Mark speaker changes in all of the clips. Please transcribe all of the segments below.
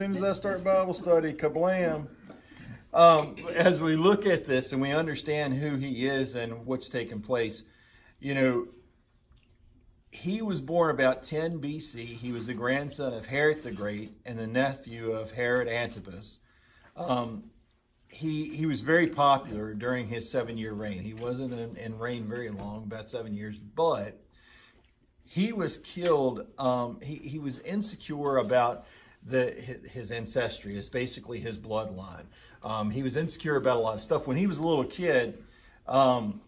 Speaker 1: As I start Bible study, kablam. As we look at this and we understand who he is and what's taken place, you know, he was born about 10 BC. He was the grandson of Herod the Great and the nephew of Herod Antipas. He was very popular during his 7-year reign. He wasn't in reign very long, about 7 years, but he was killed. He was insecure about his ancestry. It's basically his bloodline. He was insecure about a lot of stuff. When he was a little kid,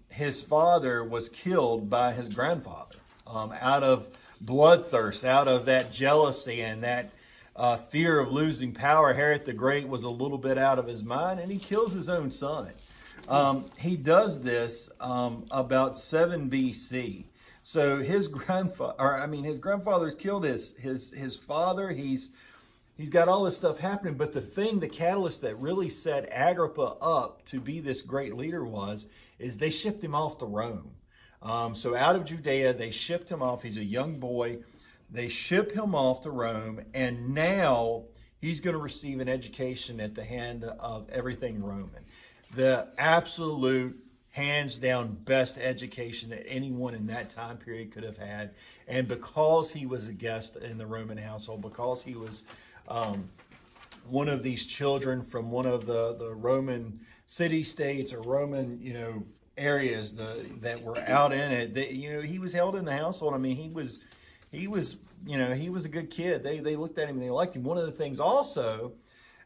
Speaker 1: his father was killed by his grandfather out of bloodthirst, out of that jealousy and that fear of losing power. Herod the Great was a little bit out of his mind, and he kills his own son. He does this about 7 BC. So his grandfather killed his father. He's got all this stuff happening, but the catalyst that really set Agrippa up to be this great leader is they shipped him off to Rome. So out of Judea, they shipped him off. He's a young boy. They ship him off to Rome, and now he's going to receive an education at the hand of everything Roman. The absolute, hands down, best education that anyone in that time period could have had. And because he was a guest in the Roman household, because he was one of these children from one of the Roman city-states or Roman, areas that were out in it, he was held in the household. I mean, he was a good kid. They looked at him and they liked him. One of the things also,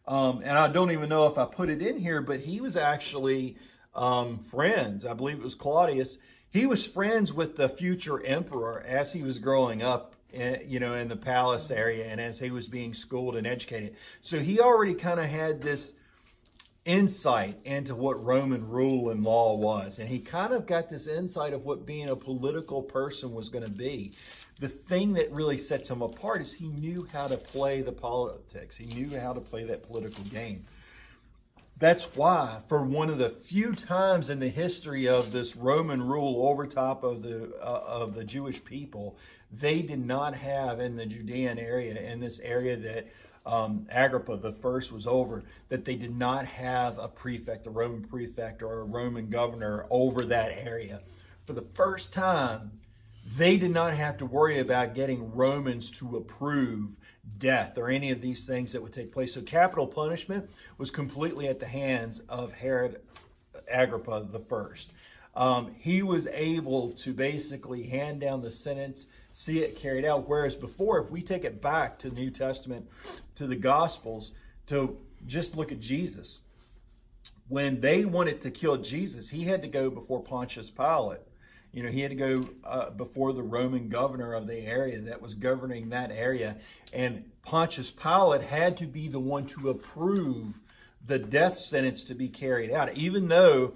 Speaker 1: and I don't even know if I put it in here, but he was actually friends. I believe it was Claudius. He was friends with the future emperor as he was growing up, in the palace area, and as he was being schooled and educated. So he already kind of had this insight into what Roman rule and law was. And he kind of got this insight of what being a political person was going to be. The thing that really sets him apart is he knew how to play the politics. He knew how to play that political game. That's why, for one of the few times in the history of this Roman rule over top of the Jewish people, they did not have in the Judean area, in this area that Agrippa the first was over, that they did not have a prefect, a Roman prefect, or a Roman governor over that area. For the first time, they did not have to worry about getting Romans to approve death or any of these things that would take place. So capital punishment was completely at the hands of Herod Agrippa the first. He was able to basically hand down the sentence, see it carried out. Whereas before, if we take it back to the New Testament, to the Gospels, to just look at Jesus, when they wanted to kill Jesus, he had to go before Pontius Pilate. He had to go before the Roman governor of the area that was governing that area. And Pontius Pilate had to be the one to approve the death sentence to be carried out. Even though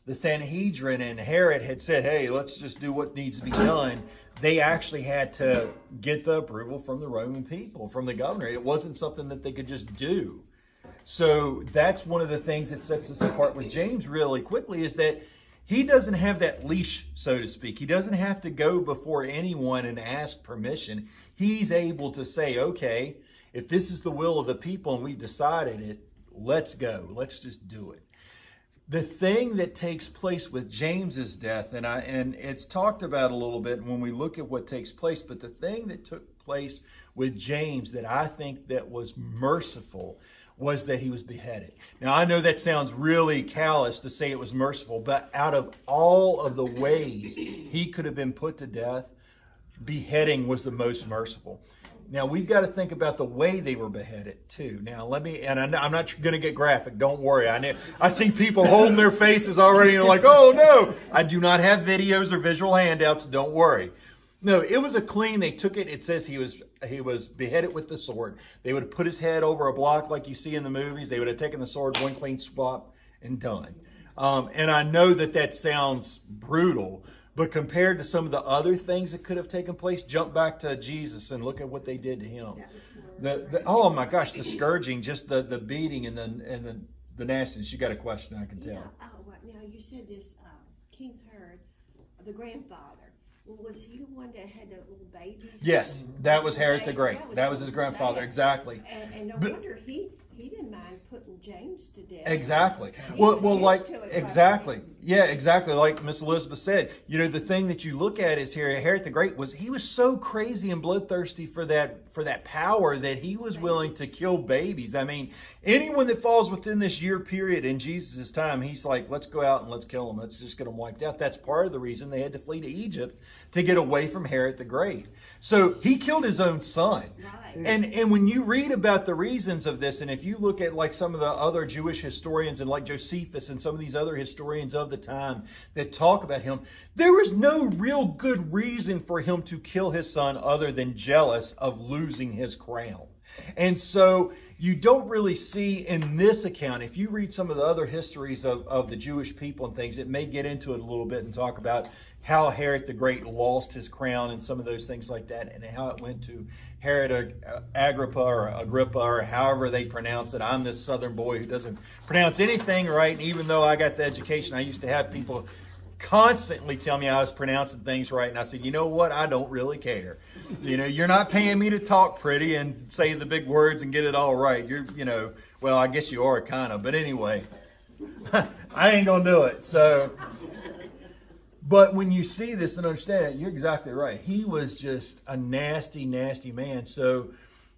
Speaker 1: the Sanhedrin and Herod had said, hey, let's just do what needs to be done, they actually had to get the approval from the Roman people, from the governor. It wasn't something that they could just do. So that's one of the things that sets us apart with James really quickly, is that he doesn't have that leash, so to speak. He doesn't have to go before anyone and ask permission. He's able to say, okay, if this is the will of the people and we've decided it, let's go. Let's just do it. The thing that takes place with James's death, and it's talked about a little bit when we look at what takes place, but the thing that took place with James that I think that was merciful was that he was beheaded. Now, I know that sounds really callous to say it was merciful, but out of all of the ways he could have been put to death, beheading was the most merciful. Now, we've got to think about the way they were beheaded, too. Now, I'm not going to get graphic. Don't worry. I see people holding their faces already and like, oh, no. I do not have videos or visual handouts. Don't worry. No, it was a clean. They took it. It says he was beheaded with the sword. They would have put his head over a block like you see in the movies. They would have taken the sword, one clean swap, and done. And I know that sounds brutal, but compared to some of the other things that could have taken place, jump back to Jesus and look at what they did to him. Oh my gosh, the scourging, just the beating and the nastiness. You got a question, I can tell.
Speaker 2: Yeah. Now you said this King Herod, the grandfather. Well, was he the one that had the little babies?
Speaker 1: Yes, that was Herod the Great. That was his grandfather, exactly.
Speaker 2: And no wonder he didn't mind putting James to death.
Speaker 1: Exactly.
Speaker 2: He
Speaker 1: Well,
Speaker 2: was
Speaker 1: like
Speaker 2: used to it,
Speaker 1: exactly. Yeah, exactly. Like Miss Elizabeth said, you know, the thing that you look at is here, Herod the Great he was so crazy and bloodthirsty for that power that he was willing to kill babies. I mean, anyone that falls within this year period in Jesus' time, he's like, let's go out and let's kill them. Let's just get them wiped out. That's part of the reason they had to flee to Egypt, to get away from Herod the Great. So he killed his own son.
Speaker 2: Right.
Speaker 1: And when you read about the reasons of this, and if you look at like some of the other Jewish historians and like Josephus and some of these other historians of the time that talk about him, there was no real good reason for him to kill his son other than jealous of losing his crown. And so you don't really see in this account, if you read some of the other histories of the Jewish people and things, it may get into it a little bit and talk about how Herod the Great lost his crown and some of those things like that, and how it went to Herod Agrippa or however they pronounce it. I'm this southern boy who doesn't pronounce anything right, and even though I got the education, I used to have people constantly tell me I was pronouncing things right, and I said, you know what, I don't really care. You know, you're not paying me to talk pretty and say the big words and get it all right. Well, I guess you are kind of, but anyway, I ain't gonna do it. So, but when you see this and understand it, you're exactly right. He was just a nasty, nasty man. So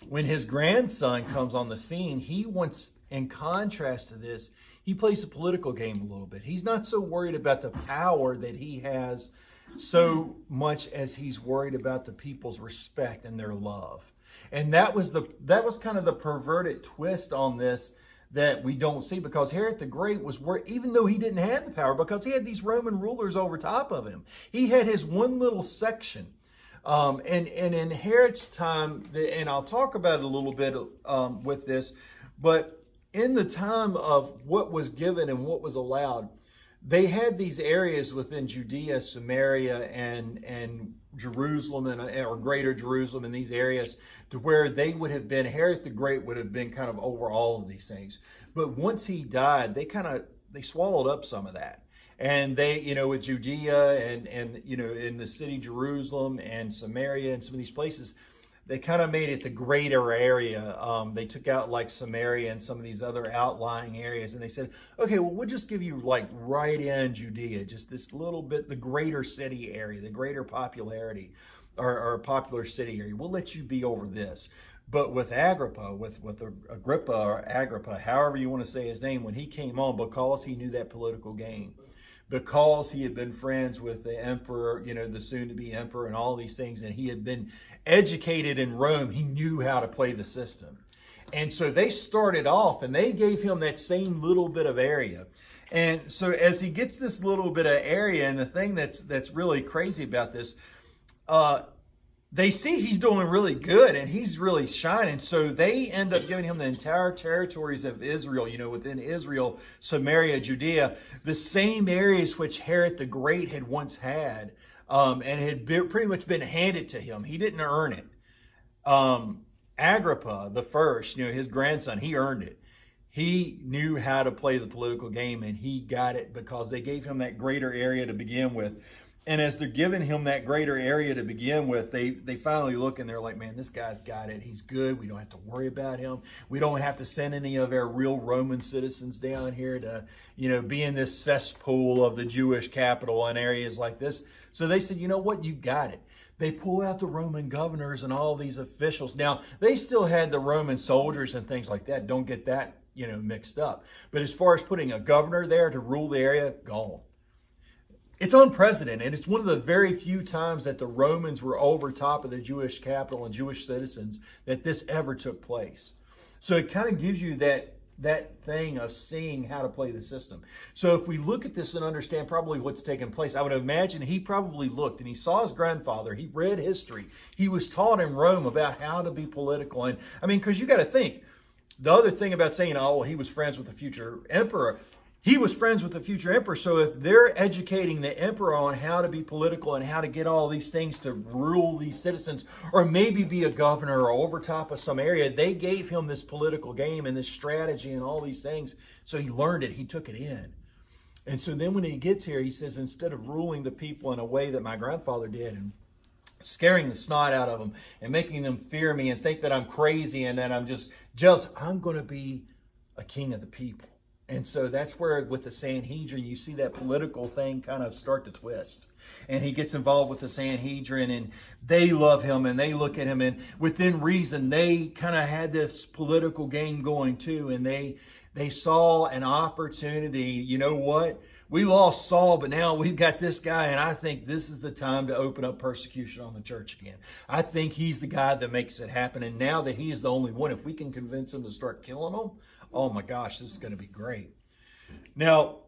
Speaker 1: when his grandson comes on the scene, he wants, in contrast to this, he plays a political game a little bit. He's not so worried about the power that he has so much as he's worried about the people's respect and their love. And that was kind of the perverted twist on this that we don't see, because Herod the Great was worried, even though he didn't have the power, because he had these Roman rulers over top of him. He had his one little section. And in Herod's time, and I'll talk about it a little bit with this, but in the time of what was given and what was allowed, they had these areas within Judea, Samaria, and Jerusalem, or Greater Jerusalem, in these areas, to where they would have been, Herod the Great would have been kind of over all of these things. But once he died, they swallowed up some of that. And they, with Judea and in the city Jerusalem and Samaria and some of these places, they kind of made it the greater area. They took out like Samaria and some of these other outlying areas, and they said, okay, well, we'll just give you like right in Judea, just this little bit, the greater city area, the greater popularity or popular city area. We'll let you be over this. But with Agrippa, with Agrippa or Agrippa, however you want to say his name, when he came on, because he knew that political game, because he had been friends with the emperor, the soon-to-be emperor and all these things, and he had been educated in Rome, he knew how to play the system. And so they started off, and they gave him that same little bit of area. And so as he gets this little bit of area, and the thing that's really crazy about this, they see he's doing really good and he's really shining. So they end up giving him the entire territories of Israel, within Israel, Samaria, Judea, the same areas which Herod the Great had once had, and had pretty much been handed to him. He didn't earn it. Agrippa the first, his grandson, he earned it. He knew how to play the political game, and he got it because they gave him that greater area to begin with. And as they're giving him that greater area to begin with, they finally look and they're like, man, this guy's got it. He's good. We don't have to worry about him. We don't have to send any of our real Roman citizens down here to, be in this cesspool of the Jewish capital and areas like this. So they said, you know what? You got it. They pull out the Roman governors and all these officials. Now, they still had the Roman soldiers and things like that. Don't get that, mixed up. But as far as putting a governor there to rule the area, gone. It's unprecedented. It's one of the very few times that the Romans were over top of the Jewish capital and Jewish citizens that this ever took place. So it kind of gives you that thing of seeing how to play the system. So if we look at this and understand probably what's taken place, I would imagine he probably looked and he saw his grandfather. He read history. He was taught in Rome about how to be political. And because you got to think, the other thing about saying, oh, well, he was friends with the future emperor. He was friends with the future emperor. So if they're educating the emperor on how to be political and how to get all these things to rule these citizens, or maybe be a governor or over top of some area, they gave him this political game and this strategy and all these things. So he learned it. He took it in. And so then when he gets here, he says, instead of ruling the people in a way that my grandfather did and scaring the snot out of them and making them fear me and think that I'm crazy and that I'm just jealous, I'm going to be a king of the people. And so that's where with the Sanhedrin, you see that political thing kind of start to twist. And he gets involved with the Sanhedrin and they love him and they look at him, and within reason, they kind of had this political game going too. And they saw an opportunity. You know what? We lost Saul, but now we've got this guy, and I think this is the time to open up persecution on the church again. I think he's the guy that makes it happen. And now that he is the only one, if we can convince him to start killing them, oh my gosh, this is going to be great. Now,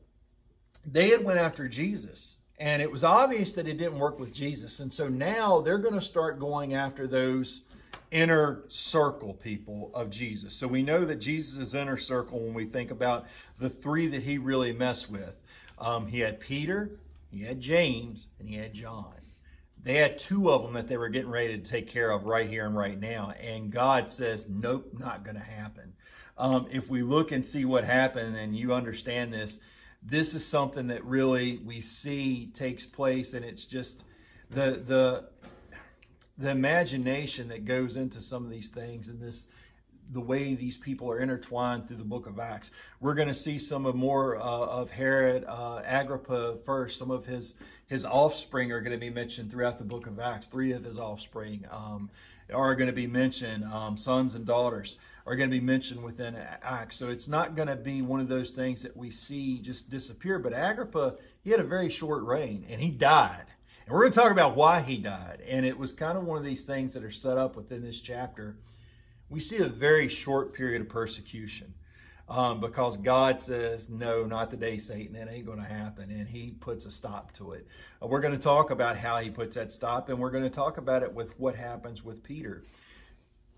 Speaker 1: they had went after Jesus, and it was obvious that it didn't work with Jesus. And so now they're going to start going after those inner circle people of Jesus. So we know that Jesus' inner circle, when we think about the three that he really messed with, he had Peter, he had James, and he had John. They had two of them that they were getting ready to take care of right here and right now. And God says, nope, not going to happen. If we look and see what happened and you understand this, this is something that really we see takes place, and it's just the imagination that goes into some of these things, and the way these people are intertwined through the book of Acts. We're going to see some more of Herod Agrippa first. Some of his offspring are going to be mentioned throughout the book of Acts. 3 of his offspring are going to be mentioned. Sons and daughters are going to be mentioned within Acts. So it's not going to be one of those things that we see just disappear. But Agrippa, he had a very short reign, and he died. And we're going to talk about why he died. And it was kind of one of these things that are set up within this chapter. We see a very short period of persecution because God says, no, not today, Satan. It ain't going to happen. And he puts a stop to it. We're going to talk about how he puts that stop, and we're going to talk about it with what happens with Peter.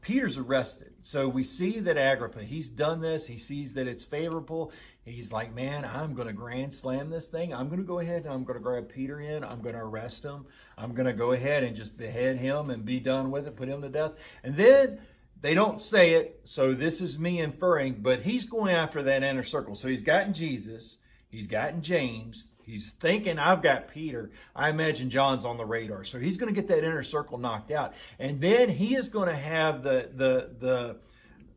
Speaker 1: Peter's arrested. So we see that Agrippa, he's done this. He sees that it's favorable. He's like, man, I'm going to grand slam this thing. I'm going to go ahead and I'm going to grab Peter in. I'm going to arrest him. I'm going to go ahead and just behead him and be done with it, put him to death. And then they don't say it, so this is me inferring, but he's going after that inner circle. So he's gotten Jesus. He's gotten James. He's thinking, I've got Peter. I imagine John's on the radar. So he's going to get that inner circle knocked out. And then he is going to have the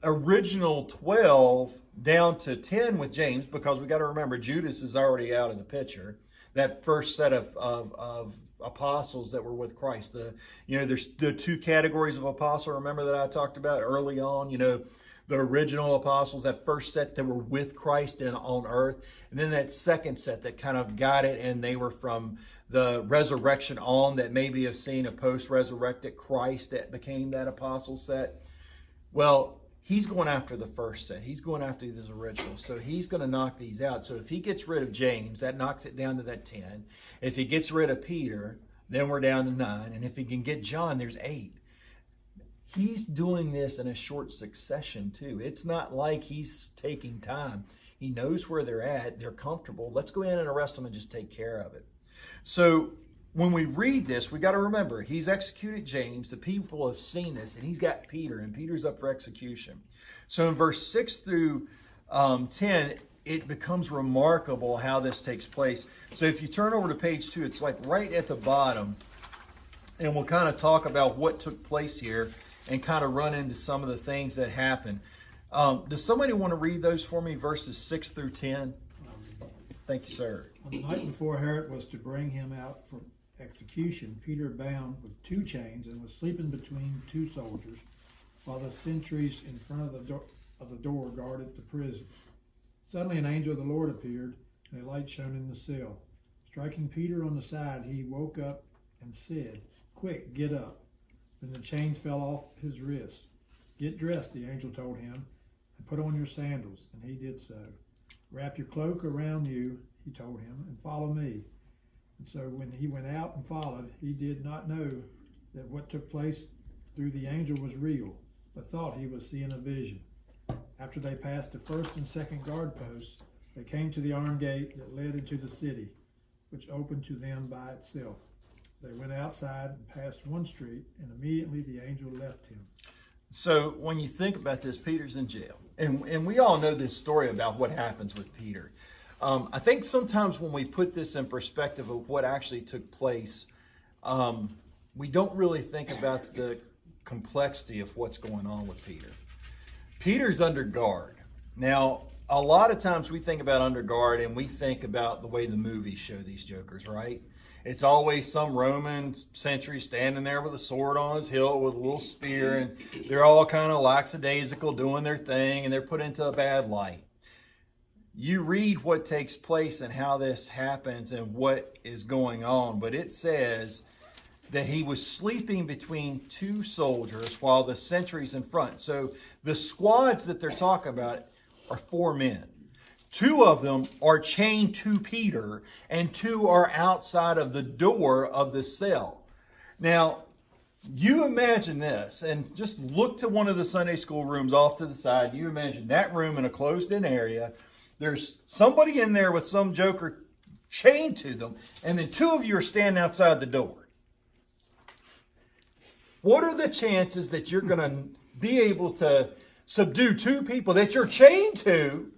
Speaker 1: original 12 down to 10 with James, because we got to remember Judas is already out of the picture. That first set of apostles that were with Christ. There's the 2 categories of apostle, remember, that I talked about early on, the original apostles, that first set that were with Christ and on earth, and then that second set that kind of got it, and they were from the resurrection on, that maybe have seen a post-resurrected Christ that became that apostle set. Well, he's going after the first set. He's going after these originals. So he's going to knock these out. So if he gets rid of James, that knocks it down to that 10. If he gets rid of Peter, then we're down to 9. And if he can get John, there's 8. He's doing this in a short succession too. It's not like he's taking time. He knows where they're at. They're comfortable. Let's go in and arrest them and just take care of it. So when we read this, we got to remember, he's executed James. The people have seen this, and he's got Peter, and Peter's up for execution. So in verse 6 through 10, it becomes remarkable how this takes place. So if you turn over to page 2, it's like right at the bottom, and we'll kind of talk about what took place here and kind of run into some of the things that happened. Does somebody want to read those for me, verses 6 through 10? Thank you, sir.
Speaker 3: On the night before Herod was to bring him out for execution, Peter, bound with 2 chains, and was sleeping between 2 soldiers, while the sentries in front of the door guarded the prison. Suddenly an angel of the Lord appeared, and a light shone in the cell. Striking Peter on the side, he woke up and said, "Quick, get up." Then the chains fell off his wrists. "Get dressed," the angel told him, "and put on your sandals." And he did so. "Wrap your cloak around you," he told him, "and follow me." And so when he went out and followed, he did not know that what took place through the angel was real, but thought he was seeing a vision. After they passed the first and second guard posts, they came to the iron gate that led into the city, which opened to them by itself. They went outside and passed one street, and immediately the angel left him.
Speaker 1: So when you think about this, Peter's in jail. And we all know this story about what happens with Peter. I think sometimes when we put this in perspective of what actually took place, we don't really think about the complexity of what's going on with Peter. Peter's under guard. Now, a lot of times we think about under guard and we think about the way the movies show these jokers, right? It's always some Roman sentry standing there with a sword on his hilt with a little spear, and they're all kind of lackadaisical doing their thing, and they're put into a bad light. You read what takes place and how this happens and what is going on, but it says that he was sleeping between two soldiers while the sentry's in front. So the squads that they're talking about are 4 men. 2 of them are chained to Peter, and 2 are outside of the door of the cell. Now, you imagine this, and just look to one of the Sunday school rooms off to the side. You imagine that room in a closed-in area. There's somebody in there with some joker chained to them, and then 2 of you are standing outside the door. What are the chances that you're going to be able to subdue 2 people that you're chained to?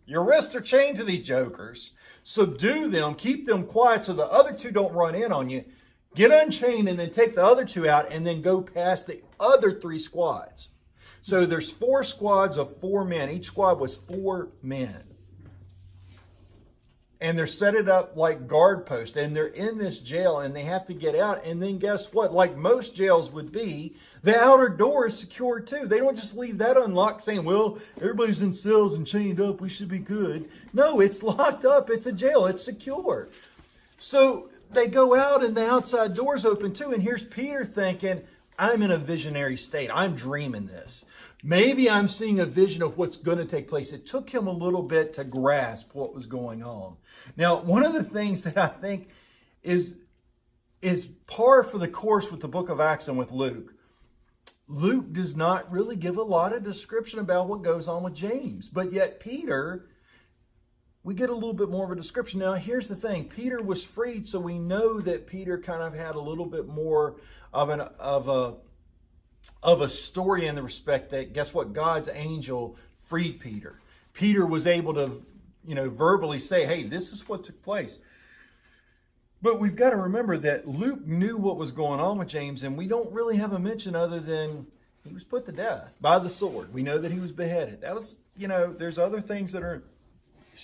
Speaker 1: Your wrists are chained to these jokers. Subdue them, keep them quiet so the other 2 don't run in on you. Get unchained and then take the other 2 out and then go past the other 3 squads. So there's 4 squads of 4 men. Each squad was 4 men. And they're set it up like guard posts. And they're in this jail and they have to get out. And then guess what? Like most jails would be, the outer door is secured too. They don't just leave that unlocked saying, well, everybody's in cells and chained up, we should be good. No, it's locked up. It's a jail. It's secure. So they go out and the outside door's open too. And here's Peter thinking, I'm in a visionary state. I'm dreaming this. Maybe I'm seeing a vision of what's going to take place. It took him a little bit to grasp what was going on. Now, one of the things that I think is par for the course with the book of Acts and with Luke, Luke does not really give a lot of description about what goes on with James. But yet Peter, we get a little bit more of a description. Now, here's the thing. Peter was freed, so we know that Peter kind of had a little bit more of a story in the respect that, guess what? God's angel freed Peter. Peter was able to, verbally say, hey, this is what took place. But we've got to remember that Luke knew what was going on with James, and we don't really have a mention other than he was put to death by the sword. We know that he was beheaded. That was, there's other things that are,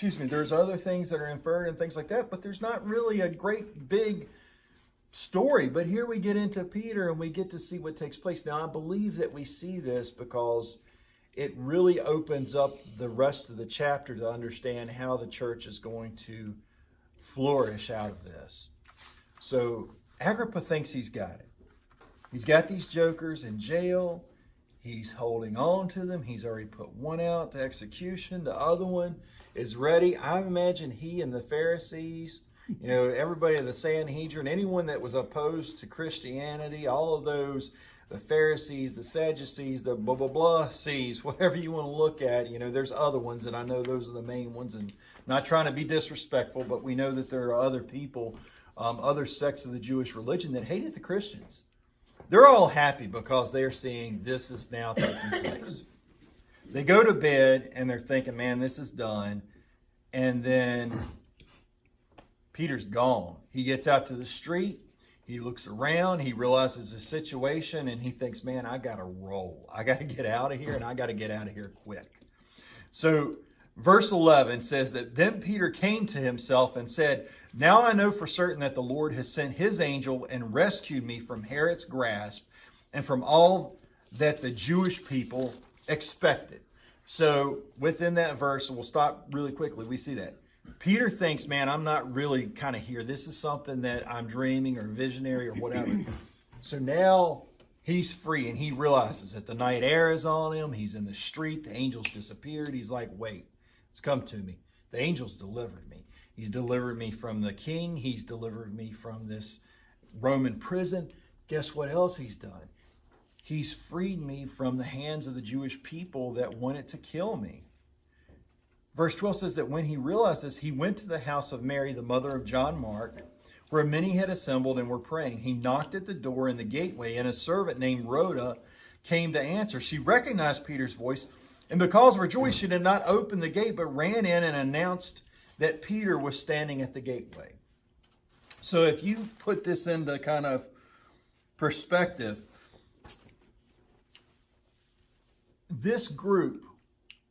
Speaker 1: there's other things that are inferred and things like that, but there's not really a great big story. But here we get into Peter and we get to see what takes place. Now, I believe that we see this because it really opens up the rest of the chapter to understand how the church is going to flourish out of this. So Agrippa thinks he's got it. He's got these jokers in jail. He's holding on to them. He's already put one out to execution. The other one is ready. I imagine he and the Pharisees, everybody in the Sanhedrin, anyone that was opposed to Christianity, all of those, the Pharisees, the Sadducees, the blah, blah, blah, sees, whatever you want to look at. There's other ones, and I know those are the main ones, and not trying to be disrespectful, but we know that there are other people, other sects of the Jewish religion that hated the Christians. They're all happy because they're seeing this is now taking place. They go to bed and they're thinking, man, this is done. And then Peter's gone. He gets out to the street. He looks around. He realizes the situation and he thinks, man, I got to roll. I got to get out of here, and I got to get out of here quick. So verse 11 says that then Peter came to himself and said, now I know for certain that the Lord has sent his angel and rescued me from Herod's grasp and from all that the Jewish people expected. So within that verse, and we'll stop really quickly, we see that Peter thinks, man, I'm not really kind of here. This is something that I'm dreaming or visionary or whatever. So now he's free and he realizes that the night air is on him. He's in the street. The angels disappeared. He's like, wait, it's come to me. The angels delivered me. He's delivered me from the king. He's delivered me from this Roman prison. Guess what else he's done? He's freed me from the hands of the Jewish people that wanted to kill me. Verse 12 says that when he realized this, he went to the house of Mary, the mother of John Mark, where many had assembled and were praying. He knocked at the door in the gateway, and a servant named Rhoda came to answer. She recognized Peter's voice, and because of her joy, she did not open the gate, but ran in and announced that Peter was standing at the gateway. So if you put this into kind of perspective, this group,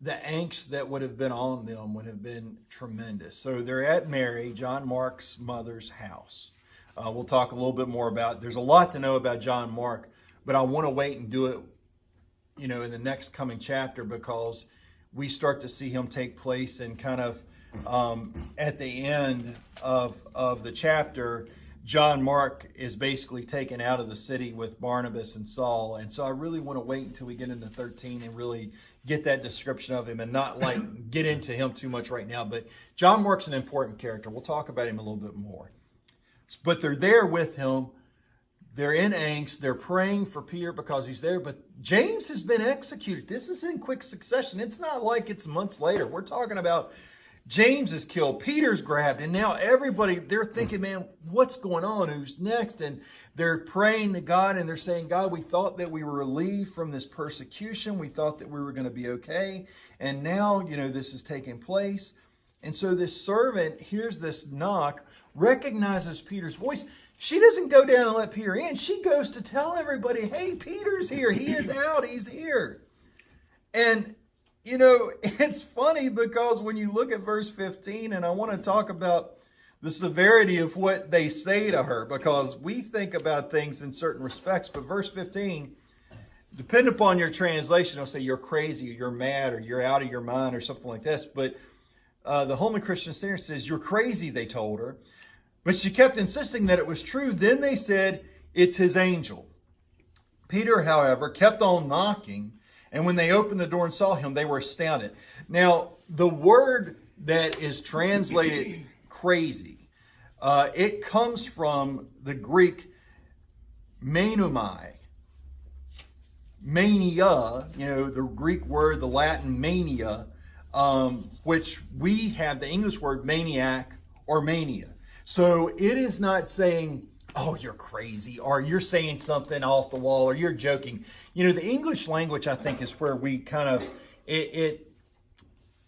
Speaker 1: the angst that would have been on them would have been tremendous. So they're at Mary, John Mark's mother's house. We'll talk a little bit more about, there's a lot to know about John Mark, but I want to wait and do it, in the next coming chapter, because we start to see him take place in kind of at the end of the chapter. John Mark is basically taken out of the city with Barnabas and Saul. And so I really want to wait until we get into 13 and really get that description of him and not get into him too much right now. But John Mark's an important character. We'll talk about him a little bit more. But they're there with him. They're in angst. They're praying for Peter because he's there. But James has been executed. This is in quick succession. It's not like it's months later. We're talking about James is killed, Peter's grabbed, and now everybody, they're thinking, man, what's going on? Who's next? And they're praying to God, and they're saying, God, we thought that we were relieved from this persecution. We thought that we were going to be okay. And now, this is taking place. And so this servant hears this knock, recognizes Peter's voice. She doesn't go down and let Peter in. She goes to tell everybody, hey, Peter's here. He is out. He's here. And it's funny because when you look at verse 15, and I want to talk about the severity of what they say to her, because we think about things in certain respects, but verse 15, depending upon your translation, it'll say you're crazy, or you're mad, or you're out of your mind, or something like this. But the Holman Christian Standard says, you're crazy, they told her. But she kept insisting that it was true. Then they said, it's his angel. Peter, however, kept on knocking. And when they opened the door and saw him, they were astounded. Now, the word that is translated crazy, it comes from the Greek menumai. Mania, the Greek word, the Latin mania, which we have the English word maniac or mania. So it is not saying, oh, you're crazy, or you're saying something off the wall, or you're joking. The English language, I think, is where we kind of, it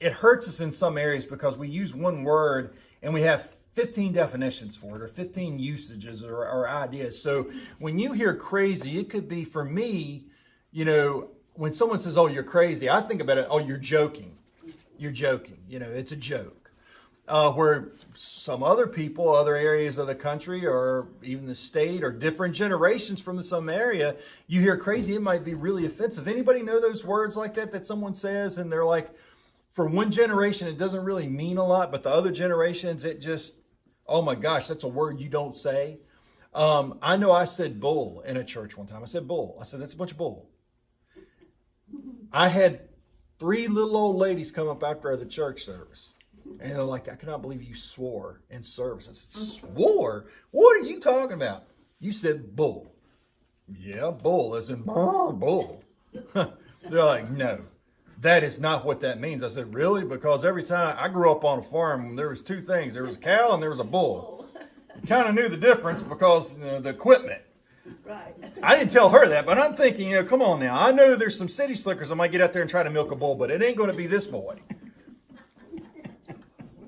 Speaker 1: hurts us in some areas because we use one word and we have 15 definitions for it, or 15 usages or ideas. So when you hear crazy, it could be, for me, when someone says, oh, you're crazy, I think about it, oh, you're joking. You're joking. It's a joke. Where some other people, other areas of the country, or even the state, or different generations from some area, you hear crazy, it might be really offensive. Anybody know those words like that someone says, and they're like, for one generation, it doesn't really mean a lot, but the other generations, it just, oh my gosh, that's a word you don't say. I know I said bull in a church one time. I said bull. I said, that's a bunch of bull. I had 3 little old ladies come up after the church service. And they're like, I cannot believe you swore in service. I said, swore? What are you talking about? You said bull. Yeah, bull, as in bull. They're like, no, that is not what that means. I said, really? Because every time I grew up on a farm, there was 2 things. There was a cow and there was a bull. You kind of knew the difference because the equipment.
Speaker 2: Right.
Speaker 1: I didn't tell her that, but I'm thinking, come on now. I know there's some city slickers that might get out there and try to milk a bull, but it ain't going to be this boy.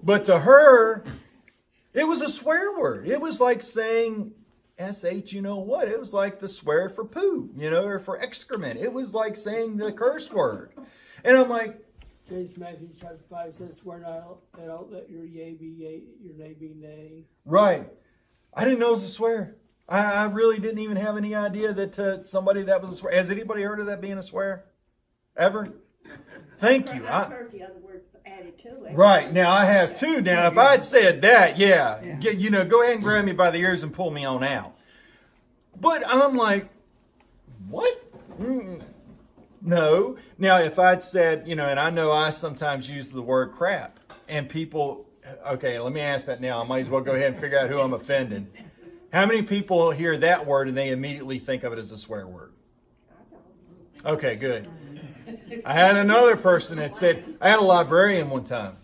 Speaker 1: But to her, it was a swear word. It was like saying SH, you know what? It was like the swear for poo, or for excrement. It was like saying the curse word. And I'm like,
Speaker 4: James Matthew chapter 5 says, swear not at all, let your yea be yea, your nay be nay.
Speaker 1: Right. I didn't know it was a swear. I really didn't even have any idea that somebody that was a swear. Has anybody heard of that being a swear? Ever? Thank you.
Speaker 2: I've heard the other word added to it.
Speaker 1: Right. Now, I have too. Now, if I'd said that, go ahead and grab me by the ears and pull me on out. But I'm like, what? No. Now, if I'd said, and I know I sometimes use the word crap, and people, okay, let me ask that now. I might as well go ahead and figure out who I'm offending. How many people hear that word and they immediately think of it as a swear word? Okay, good. I had another person that said, I had a librarian one time.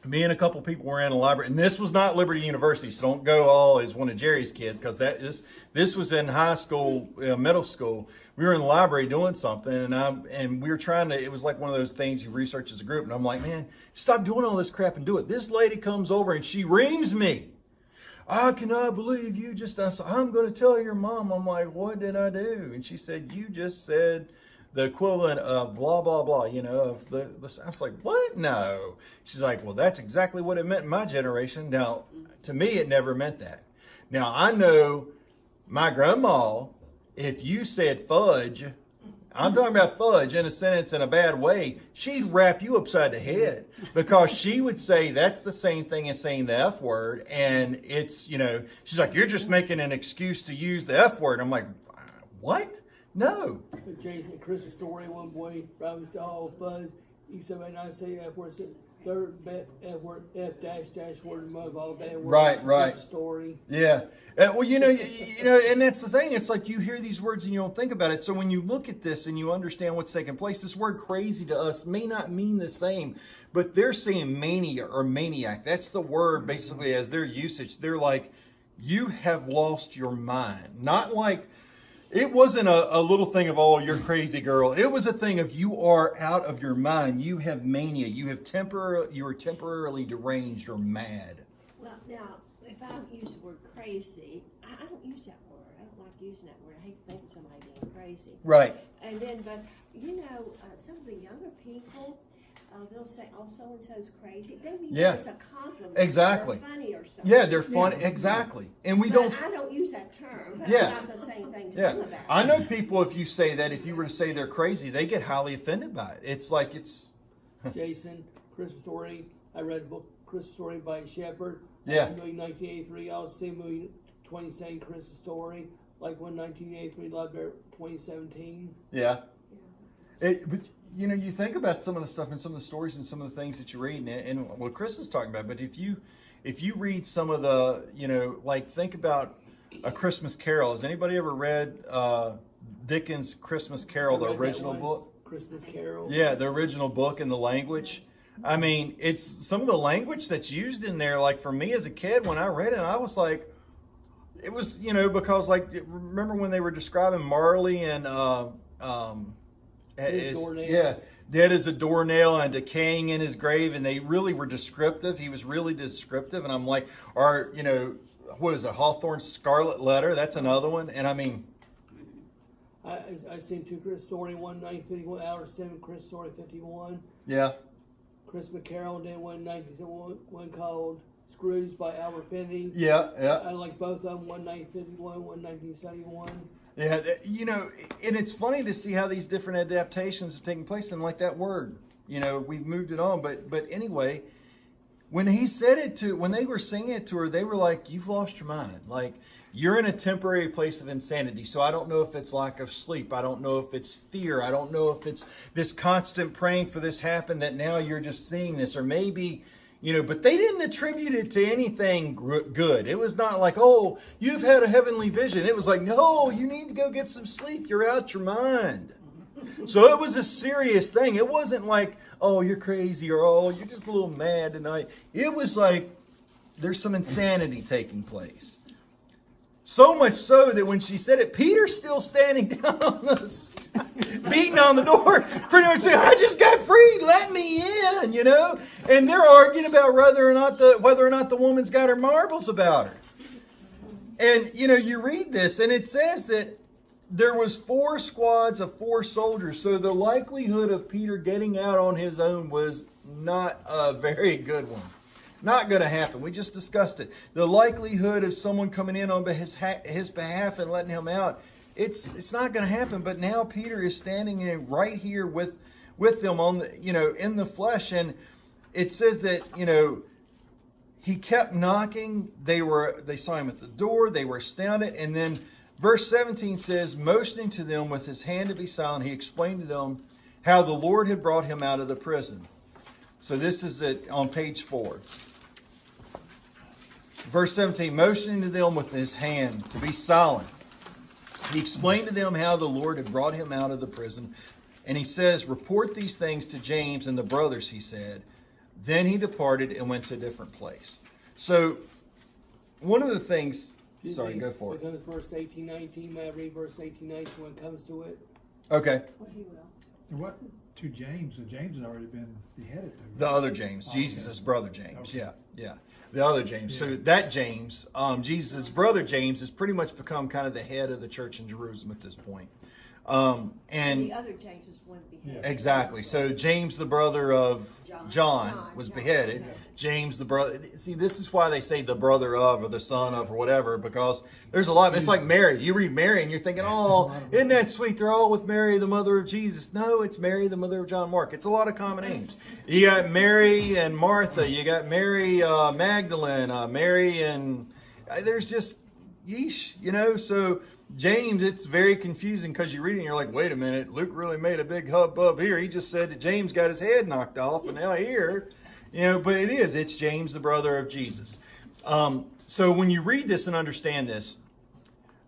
Speaker 1: Me and a couple people were in a library, and this was not Liberty University, so don't go all as one of Jerry's kids, because this was in high school, middle school. we were in the library doing something, and we were trying to. It was like one of those things you research as a group, and I'm like, man, stop doing all this crap and do it. This lady comes over and she reams me. I cannot believe you just. I'm going to tell your mom. I'm like, what did I do? And she said, you just said the equivalent of blah blah blah. You know, of the. I was like, what? No. She's like, well, that's exactly what it meant in my generation. Now, to me, it never meant that. Now I know my grandma. If you said fudge, I'm talking about fudge in a sentence in a bad way, she'd wrap you upside the head, because she would say that's the same thing as saying the F word. And it's, you know, she's like, you're just making an excuse to use the F word. I'm like, what? No.
Speaker 4: Jason, Christmas story, one boy, probably said, oh, fuzz. He said, when I say F word, said, third F word, F dash dash word above all bad words.
Speaker 1: Right.
Speaker 4: Christmas story.
Speaker 1: Yeah. Well, you know, and that's the thing. It's like you hear these words and you don't think about it. So when you look at this and you understand what's taking place, this word crazy to us may not mean the same, but they're saying mania or maniac. That's the word basically as their usage. They're like, you have lost your mind. Not like, it wasn't a little thing of, oh, you're crazy, girl. It was a thing of, you are out of your mind. You have mania. You are temporarily deranged or mad.
Speaker 2: Well, now, if I use the word crazy, I don't use that word. I don't like using that word. I hate to think of somebody being crazy.
Speaker 1: Right.
Speaker 2: And then, but, you know, some of the younger people, they'll say, oh, so-and-so's crazy. They mean
Speaker 1: Yeah.
Speaker 2: it's a compliment.
Speaker 1: Exactly.
Speaker 2: Or funny or something.
Speaker 1: Yeah, they're funny. Exactly. And we don't.
Speaker 2: I don't use that term. But
Speaker 1: Yeah.
Speaker 2: I'm not going to say anything to
Speaker 1: Yeah.
Speaker 2: them about it.
Speaker 1: I know people, if you say that, if you were to say they're crazy, they get highly offended by it. It's like it's.
Speaker 4: Jason, Christmas story. I read a book, Christmas Story by Shepard.
Speaker 1: Yeah.
Speaker 4: That's the movie 1983. I was seeing movie 2017 Christmas Story. Like when 1983 loved her 2017.
Speaker 1: Yeah. But you know, you think about some of the stuff and some of the stories and some of the things that you read, and what Chris is talking about. But if you read some of the, you know, like think about A Christmas Carol. Has anybody ever read Dickens' Christmas Carol, the
Speaker 4: I read that
Speaker 1: original
Speaker 4: once,
Speaker 1: book?
Speaker 4: Christmas Carol.
Speaker 1: Yeah, the original book and the language. I mean, it's some of the language that's used in there. Like for me as a kid, when I read it, I was like, it was, you know, because like, remember when they were describing Marley and dead as a doornail and decaying in his grave, and they really were descriptive. He was really descriptive, and I'm like, or you know, what is it, Hawthorne's Scarlet Letter? That's another one, and I mean.
Speaker 4: I seen two Christmas Story, one 1951, Hour 7, Christmas Story 51.
Speaker 1: Yeah.
Speaker 4: Christmas Carol, then one 1971, one called Scrooge by Albert Finney.
Speaker 1: Yeah.
Speaker 4: I like both of them, one 1951, one 1971.
Speaker 1: Yeah, you know, and it's funny to see how these different adaptations have taken place. And like that word, you know, we've moved it on. But anyway, when he said it to, when they were singing it to her, they were like, "You've lost your mind. Like you're in a temporary place of insanity." So I don't know if it's lack of sleep. I don't know if it's fear. I don't know if it's this constant praying for this happen that now you're just seeing this, or maybe. You know, but they didn't attribute it to anything good. It was not like, oh, you've had a heavenly vision. It was like, no, you need to go get some sleep. You're out your mind. So it was a serious thing. It wasn't like, oh, you're crazy or, oh, you're just a little mad tonight. It was like there's some insanity taking place. So much so that when she said it, Peter's still standing down on the beating on the door, pretty much saying, "I just got freed, let me in," you know. And they're arguing about whether or not the woman's got her marbles about her. And you know, you read this, and it says that there was 4 squads of 4 soldiers, so the likelihood of Peter getting out on his own was not a very good one. Not going to happen. We just discussed it. The likelihood of someone coming in on his behalf and letting him out, it's not going to happen. But now Peter is standing in right here with them on the, you know, in the flesh, and it says that, you know, he kept knocking. They saw him at the door. They were astounded, and then verse 17 says, motioning to them with his hand to be silent, he explained to them how the Lord had brought him out of the prison. So this is it on page 4. Verse 17, motioning to them with his hand to be silent. He explained to them how the Lord had brought him out of the prison. And he says, report these things to James and the brothers, he said. Then he departed and went to a different place. So one of the things... Sorry, go for it.
Speaker 4: When it comes verse 18, 19, may I read verse 18, 19 when it comes to it?
Speaker 1: Okay.
Speaker 2: Well, he will.
Speaker 3: And what to James? And James had already been beheaded.
Speaker 1: The other James,
Speaker 3: Oh,
Speaker 1: Jesus'
Speaker 3: okay.
Speaker 1: brother James.
Speaker 3: Okay.
Speaker 1: Yeah. The other James. So
Speaker 3: Yeah.
Speaker 1: that James, Jesus' brother James, has pretty much become kind of the head of the church in Jerusalem at this point. And
Speaker 2: the other James was one beheaded.
Speaker 1: exactly. So James, the brother of John was beheaded.
Speaker 3: Yeah.
Speaker 1: James, the brother. See, this is why they say the brother of or the son of or whatever, because there's a lot. It's like Mary. You read Mary and you're thinking, oh, isn't that sweet? They're all with Mary, the mother of Jesus. No, it's Mary, the mother of John Mark. It's a lot of common names. You got Mary and Martha. You got Mary Magdalene, Mary, and there's just yeesh, So James, it's very confusing because you read it and you're like, wait a minute, Luke really made a big hubbub here. He just said that James got his head knocked off, and now here, but it's James, the brother of Jesus. So when you read this and understand this,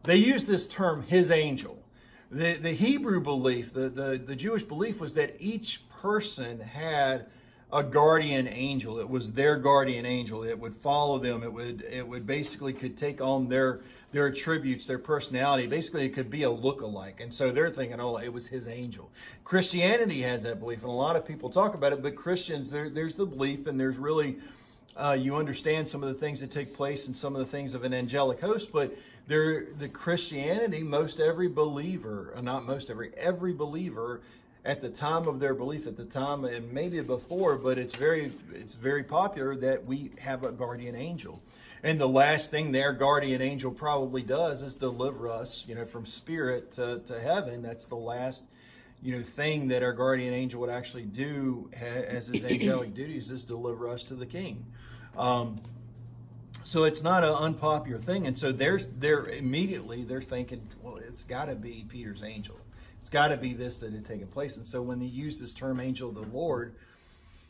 Speaker 1: they use this term, his angel. The Hebrew belief, the Jewish belief was that each person had a guardian angel. It was their guardian angel. It would follow them. It would basically could take on their attributes, their personality. Basically, it could be a look-alike. And so they're thinking, oh, it was his angel. Christianity has that belief, and a lot of people talk about it, but Christians, there's the belief, and there's really, you understand some of the things that take place and some of the things of an angelic host, but the Christianity, every believer at the time of their belief, at the time and maybe before, but it's very popular that we have a guardian angel. And the last thing their guardian angel probably does is deliver us, from spirit to heaven. That's the last, thing that our guardian angel would actually do as his angelic duties is deliver us to the King. So it's not an unpopular thing. And so they're thinking, well, it's got to be Peter's angel. It's got to be this that had taken place. And so when they use this term angel of the Lord,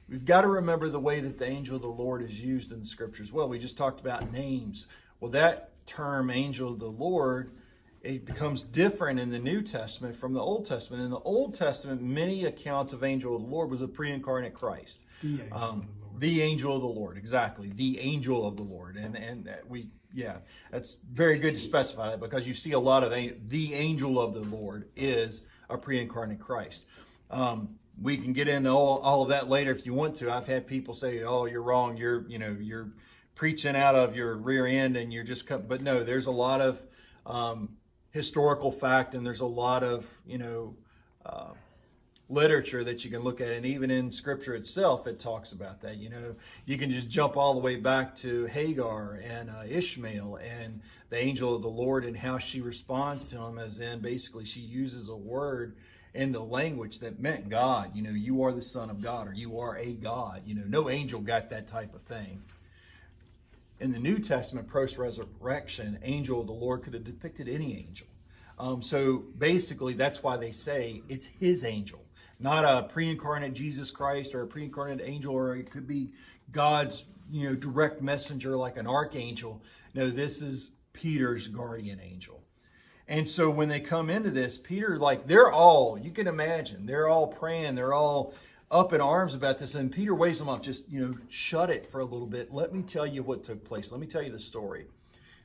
Speaker 1: we've got to remember the way that the angel of the Lord is used in the scriptures. Well, we just talked about names. Well, that term angel of the Lord, it becomes different in the New Testament from the Old Testament. In the Old Testament, many accounts of angel of the Lord was a pre-incarnate Christ. The angel of the Lord, exactly. The angel of the Lord. That's very good to specify that because you see a lot of the angel of the Lord is a pre-incarnate Christ. We can get into all of that later if you want to. I've had people say, oh, you're wrong. You're preaching out of your rear end and you're just, but no, there's a lot of historical fact and there's a lot of, literature that you can look at, and even in scripture itself it talks about that. You can just jump all the way back to Hagar and Ishmael and the angel of the Lord and how she responds to him, as in basically she uses a word in the language that meant God. You are the son of God, or you are a God. No angel got that type of thing. In the New Testament, post-resurrection, angel of the Lord could have depicted any angel. So basically that's why they say it's his angel. Not a pre-incarnate Jesus Christ or a pre-incarnate angel, or it could be God's, direct messenger like an archangel. No, this is Peter's guardian angel. And so when they come into this, Peter, you can imagine, they're all praying, they're all up in arms about this. And Peter waves them off, just, shut it for a little bit. Let me tell you what took place. Let me tell you the story.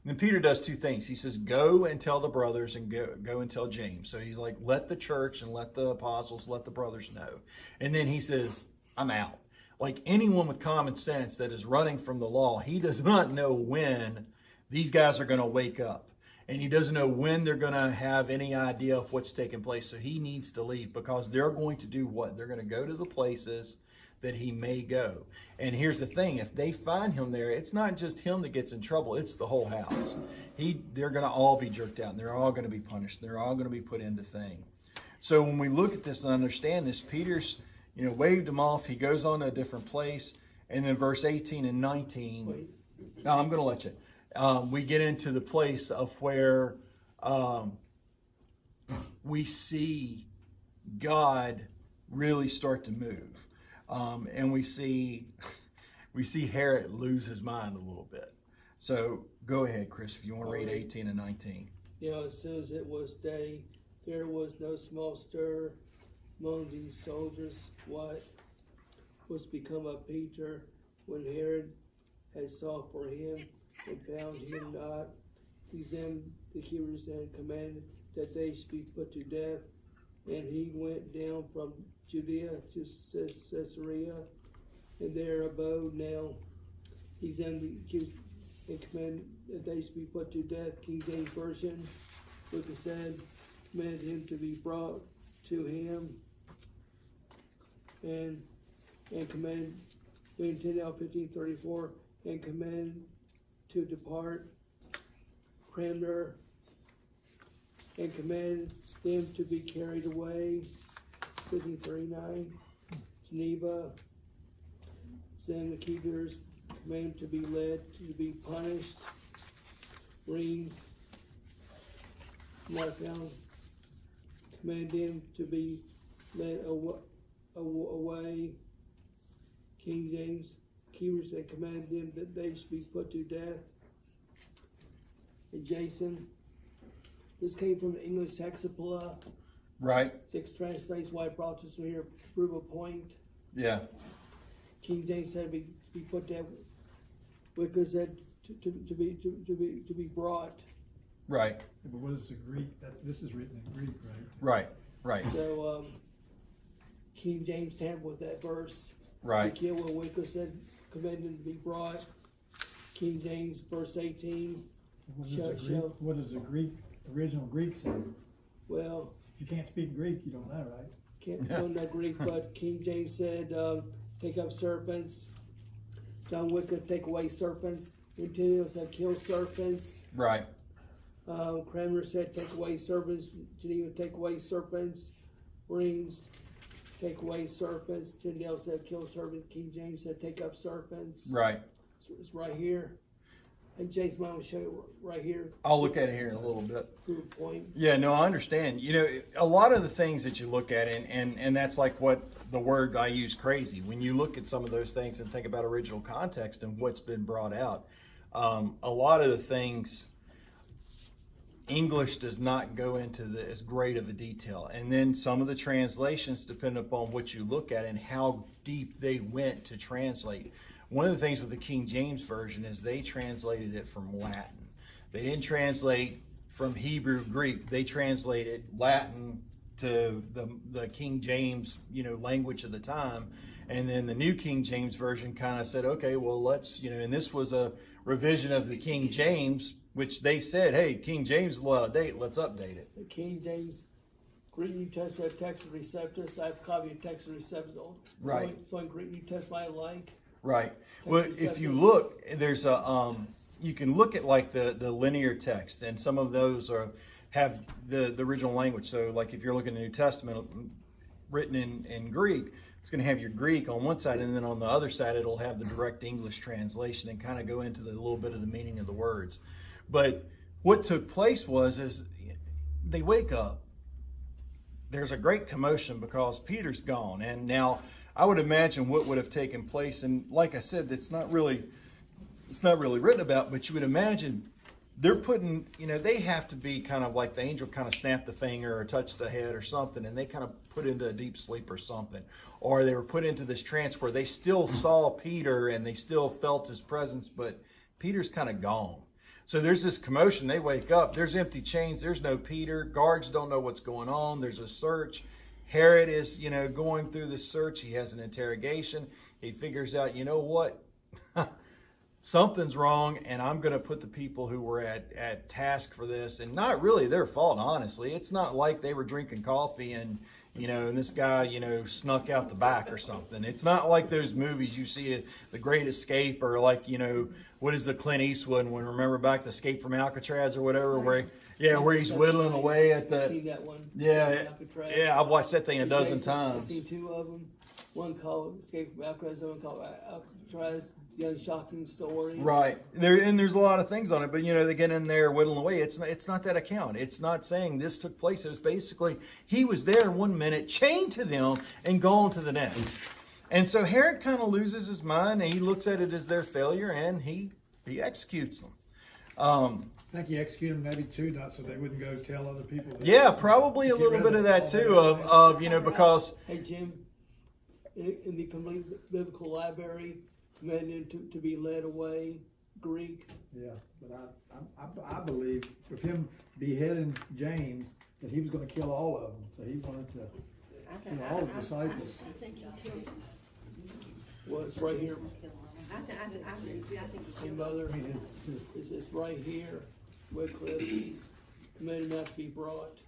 Speaker 1: And then Peter does two things. He says, go and tell the brothers and go and tell James. So he's like, let the church and let the apostles, let the brothers know. And then he says, I'm out. Like anyone with common sense that is running from the law, he does not know when these guys are going to wake up. And he doesn't know when they're going to have any idea of what's taking place. So he needs to leave because they're going to do what? They're going to go to the places that he may go. And here's the thing, if they find him there, it's not just him that gets in trouble, it's the whole house. They're going to all be jerked out, and they're all going to be punished. They're all going to be put into thing. So when we look at this and understand this, Peter's, waved him off. He goes on to a different place. And then verse 18 and 19, no, I'm going to let you. We get into the place of where we see God really start to move. And we see Herod lose his mind a little bit. So go ahead, Chris, if you want to read 18 and 19.
Speaker 4: As soon as it was day, there was no small stir among these soldiers. What was become of Peter when Herod had sought for him and found him not? examined the keepers and commanded that they should be put to death. And he went down from Judea to Caesarea, and there abode. Now he examined the keepers and commanded that they should be put to death. King James Version, which said, commanded him to be brought to him, and commanded, we intend now 1534, and commanded to depart. Cranmer, and commanded them to be carried away. 1539, Geneva, then the keepers commanded to be led to be punished. Rheims, not found, commanded them to be led away. King James, keepers that commanded them that they should be put to death. And Jason, this came from the English Hexapla.
Speaker 1: Right.
Speaker 4: 6 translates why I brought this one here, prove a point.
Speaker 1: Yeah.
Speaker 4: King James said be put down, because said to be brought.
Speaker 1: Right.
Speaker 3: But what is the Greek? This is written in Greek, right?
Speaker 1: Right. Right.
Speaker 4: So King James tampered with that verse.
Speaker 1: Right.
Speaker 4: To kill what Wicklow said, commanded to be brought. King James, verse 18.
Speaker 3: What does the Greek, original Greek say?
Speaker 4: Well,
Speaker 3: if you can't speak Greek, you don't know, right?
Speaker 4: can't know that Greek, but King James said, take up serpents. John Wycliffe, take away serpents. Antonio said, kill serpents.
Speaker 1: Right.
Speaker 4: Cranmer said, take away serpents. Geneva, take away serpents. Rheims, take away serpents. Tyndale said, kill serpents. King James said, take up serpents.
Speaker 1: Right.
Speaker 4: So it's right here. And James might want to show you right here.
Speaker 1: I'll look at it here in a little bit.
Speaker 4: Proof point.
Speaker 1: Yeah, no, I understand. You know, a lot of the things that you look at, and that's like what the word I use, crazy. When you look at some of those things and think about original context and what's been brought out, a lot of the things, English does not go into as great of a detail. And then some of the translations depend upon what you look at and how deep they went to translate. One of the things with the King James Version is they translated it from Latin. They didn't translate from Hebrew, Greek. They translated Latin to the King James, language of the time. And then the New King James Version kind of said, okay, well, let's, and this was a revision of the King James, which they said, hey, King James is a lot of date, let's update it.
Speaker 4: The King James Greek New Testament text receptus. I have a copy of text receptus.
Speaker 1: Right.
Speaker 4: So in Greek New Testament I like.
Speaker 1: Right. Well, if you look, there's you can look at like the linear text, and some of those have the original language. So like if you're looking at the New Testament written in Greek, it's going to have your Greek on one side, and then on the other side it'll have the direct English translation and kind of go into the little bit of the meaning of the words. But what took place is they wake up. There's a great commotion because Peter's gone, and now I would imagine what would have taken place, and like I said, it's not really written about, but you would imagine they're putting, they have to be kind of like the angel kind of snapped the finger or touched the head or something, and they kind of put into a deep sleep or something. Or they were put into this trance where they still saw Peter and they still felt his presence, but Peter's kind of gone. So there's this commotion. They wake up. There's empty chains. There's no Peter. Guards don't know what's going on. There's a search. Herod is, going through the search. He has an interrogation. He figures out, what? Something's wrong, and I'm going to put the people who were at task for this, and not really their fault, honestly. It's not like they were drinking coffee and, and this guy, snuck out the back or something. It's not like those movies you see, The Great Escape, or like, what is the Clint Eastwood one? Remember back the Escape from Alcatraz or whatever, where he's whittling away at the.
Speaker 4: I've seen that one.
Speaker 1: Yeah, I've watched that thing a dozen times.
Speaker 4: I've seen 2 of them. One called Escape from Alcatraz, one called Alcatraz, The Unshocking Story.
Speaker 1: Right. There's a lot of things on it, but they get in there whittling away. It's not that account. It's not saying this took place. It was basically he was there 1 minute, chained to them, and gone to the next. And so Herod kind of loses his mind, and he looks at it as their failure, and he executes them.
Speaker 3: I think he executed them maybe too, not so they wouldn't go tell other people.
Speaker 1: Yeah, probably a little bit of that too, of because.
Speaker 4: Hey Jim, in the complete biblical library, commanded to be led away. Greek.
Speaker 3: Yeah, but I believe with him beheading James that he was going to kill all of them. So he wanted to kill all the disciples.
Speaker 2: I think he killed him.
Speaker 4: Well, it's right here.
Speaker 2: I think he
Speaker 4: Hey,
Speaker 2: killed
Speaker 4: Mother,
Speaker 3: I mean, his
Speaker 4: it's right here. Wycliffe commanded not to be brought.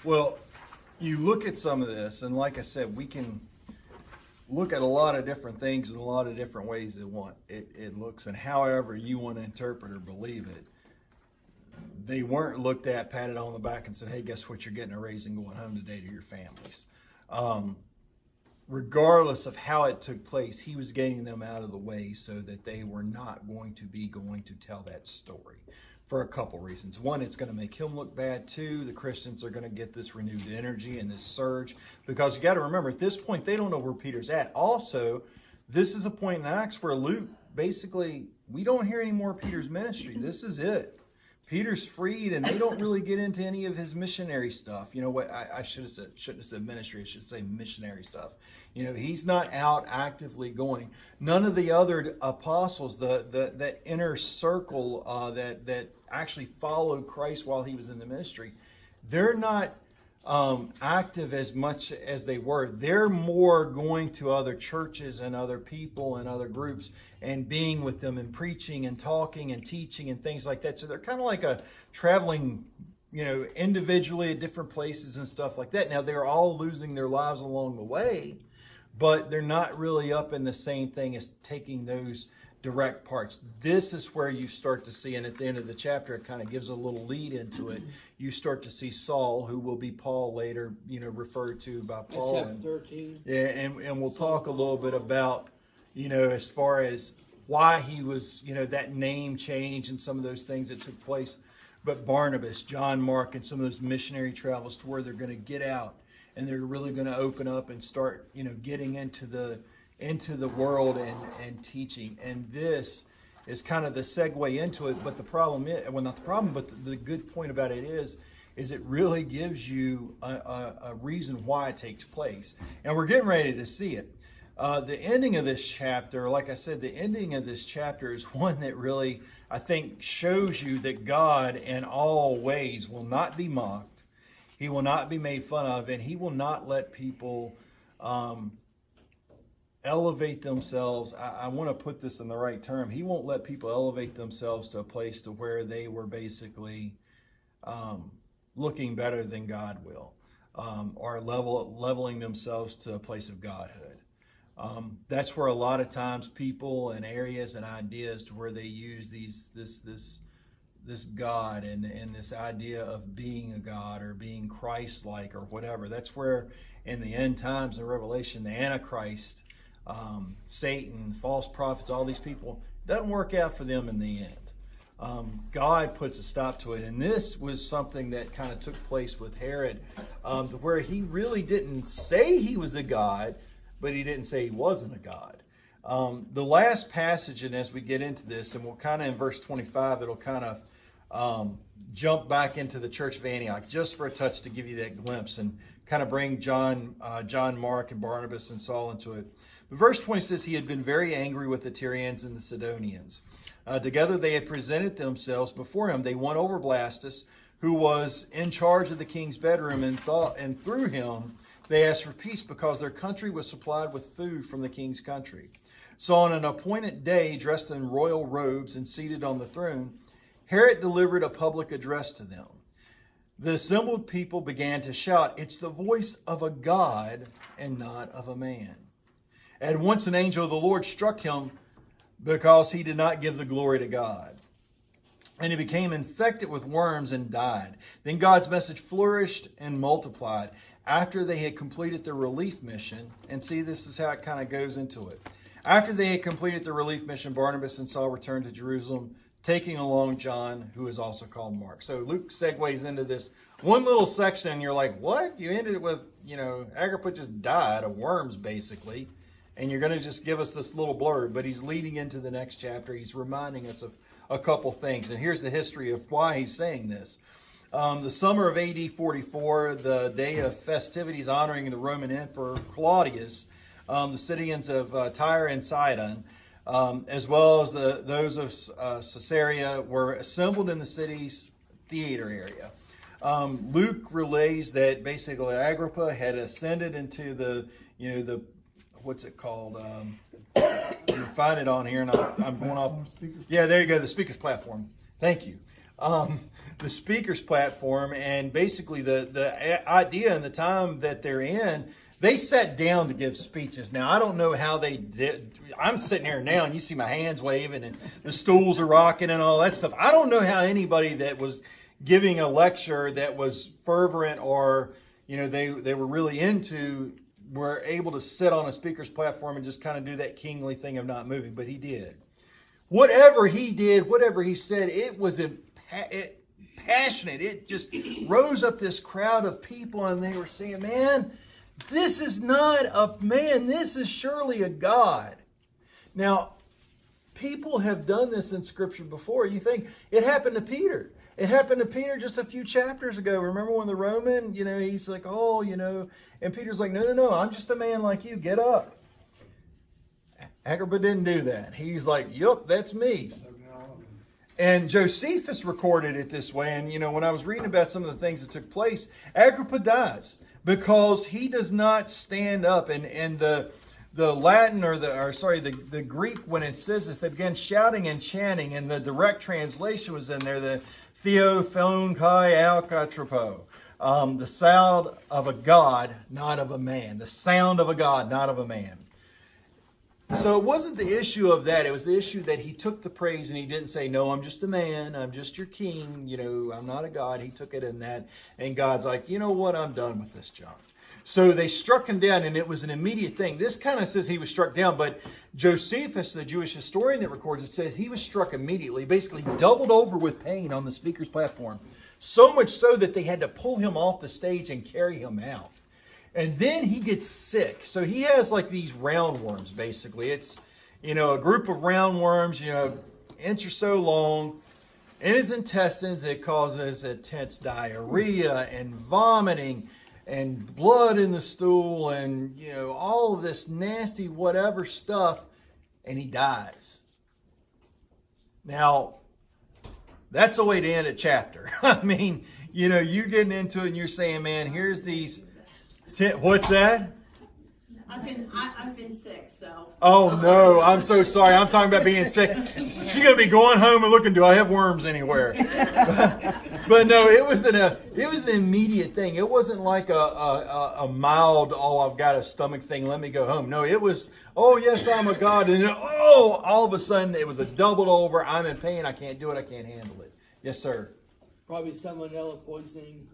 Speaker 1: Well, you look at some of this, and like I said, we can look at a lot of different things in a lot of different ways it looks, and however you want to interpret or believe it. They weren't looked at, patted on the back, and said, "Hey, guess what? You're getting a raise and going home today to your families." Regardless of how it took place, he was getting them out of the way so that they were not going to tell that story for a couple reasons. One, it's going to make him look bad. Two, the Christians are going to get this renewed energy and this surge, because you got to remember, at this point, they don't know where Peter's at. Also, this is a point in Acts where Luke, basically, we don't hear any more of Peter's ministry. This is it. Peter's freed, and they don't really get into any of his missionary stuff. You know what? I shouldn't have said ministry. I should say missionary stuff. You know, he's not out actively going. None of the other apostles, that inner circle that actually followed Christ while he was in the ministry, they're not active as much as they were. They're more going to other churches and other people and other groups and being with them and preaching and talking and teaching and things like that. So they're kind of like a traveling, you know, individually at different places and stuff like that. Now, they're all losing their lives along the way, but they're not really up in the same thing as taking those direct parts. This is where you start to see, and at the end of the chapter, it kind of gives a little lead into it. You start to see Saul, who will be Paul later, you know, referred to by Paul.
Speaker 4: Chapter 13.
Speaker 1: Yeah, and we'll talk a little bit about, you know, as far as why he was, you know, that name change and some of those things that took place. But Barnabas, John Mark, and some of those missionary travels to where they're going to get out and they're really going to open up and start, you know, getting into the world and teaching. And this is kind of the segue into it. But the problem is, well, not the problem, but the good point about it is it really gives you a reason why it takes place. And we're getting ready to see it. The ending of this chapter, like I said, the ending of this chapter is one that really, I think, shows you that God in all ways will not be mocked. He will not be made fun of, and he will not let people elevate themselves. I want to put this in the right term. He won't let people elevate themselves to a place to where they were basically looking better than God will, or leveling themselves to a place of godhood. That's where a lot of times people and areas and ideas to where they use this God and this idea of being a God or being Christ-like or whatever. That's where in the end times in Revelation, the Antichrist, Satan, false prophets, all these people, doesn't work out for them in the end. God puts a stop to it. And this was something that kind of took place with Herod, to where he really didn't say he was a God, but he didn't say he wasn't a God. The last passage, and as we get into this, and we'll kind of in verse 25, it'll kind of jump back into the church of Antioch just for a touch to give you that glimpse and kind of bring John, Mark, and Barnabas and Saul into it. But verse 20 says, he had been very angry with the Tyrians and the Sidonians. Together they had presented themselves before him. They won over Blastus, who was in charge of the king's bedroom, and through him they asked for peace because their country was supplied with food from the king's country. So on an appointed day, dressed in royal robes and seated on the throne, Herod delivered a public address to them. The assembled people began to shout, "It's the voice of a God and not of a man." At once an angel of the Lord struck him because he did not give the glory to God. And he became infected with worms and died. Then God's message flourished and multiplied after they had completed their relief mission. And see, this is how it kind of goes into it. After they had completed their relief mission, Barnabas and Saul returned to Jerusalem, taking along John, who is also called Mark. So Luke segues into this one little section, and you're like, what? You ended it with, Agrippa just died of worms, basically. And you're going to just give us this little blurb, but he's leading into the next chapter. He's reminding us of a couple things. And here's the history of why he's saying this. The summer of AD 44, the day of festivities honoring the Roman Emperor Claudius, the citizens of Tyre and Sidon as well as those of Caesarea, were assembled in the city's theater area. Luke relays that basically Agrippa had ascended into the what's it called? You can find it on here, and I'm going off. Yeah, there you go, the speaker's platform. Thank you. The speaker's platform, and basically the idea and the time that they're in, they sat down to give speeches. Now, I don't know how they did. I'm sitting here now, and you see my hands waving, and the stools are rocking and all that stuff. I don't know how anybody that was giving a lecture that was fervent or, they were really into, were able to sit on a speaker's platform and just kind of do that kingly thing of not moving. But he did. Whatever he did, whatever he said, it was passionate. It just rose up this crowd of people, and they were saying, man, this is not a man. This is surely a God. Now, people have done this in Scripture before. You think it happened to Peter. It happened to Peter just a few chapters ago. Remember when the Roman, he's like, and Peter's like, no, I'm just a man like you. Get up. Agrippa didn't do that. He's like, yup, that's me. And Josephus recorded it this way. And, when I was reading about some of the things that took place, Agrippa dies because he does not stand up. And the Latin the Greek, when it says this, they began shouting and chanting. And the direct translation was in there, the Theo Phone Kai Alcatropo. The sound of a God, not of a man. The sound of a God, not of a man. So it wasn't the issue of that. It was the issue that he took the praise and he didn't say, no, I'm just a man. I'm just your king. I'm not a God. He took it in that. And God's like, you know what? I'm done with this junk. So they struck him down, and it was an immediate thing. This kind of says he was struck down, but Josephus, the Jewish historian that records it, says he was struck immediately, basically doubled over with pain on the speaker's platform. So much so that they had to pull him off the stage and carry him out. And then he gets sick. So he has like these roundworms, basically. It's, a group of roundworms, inch or so long. In his intestines, it causes intense diarrhea and vomiting and blood in the stool and, all of this nasty whatever stuff. And he dies. Now, that's a way to end a chapter. I mean, you're getting into it and you're saying, man, here's these... What's that?
Speaker 5: I've been sick, so.
Speaker 1: Oh no, I'm so sorry. I'm talking about being sick. She's gonna be going home and looking, do I have worms anywhere? But no, it was an immediate thing. It wasn't like a mild, I've got a stomach thing, let me go home. No, it was, yes, I'm a God, and all of a sudden it was a doubled over. I'm in pain. I can't do it. I can't handle it. Yes, sir.
Speaker 4: Probably salmonella poisoning.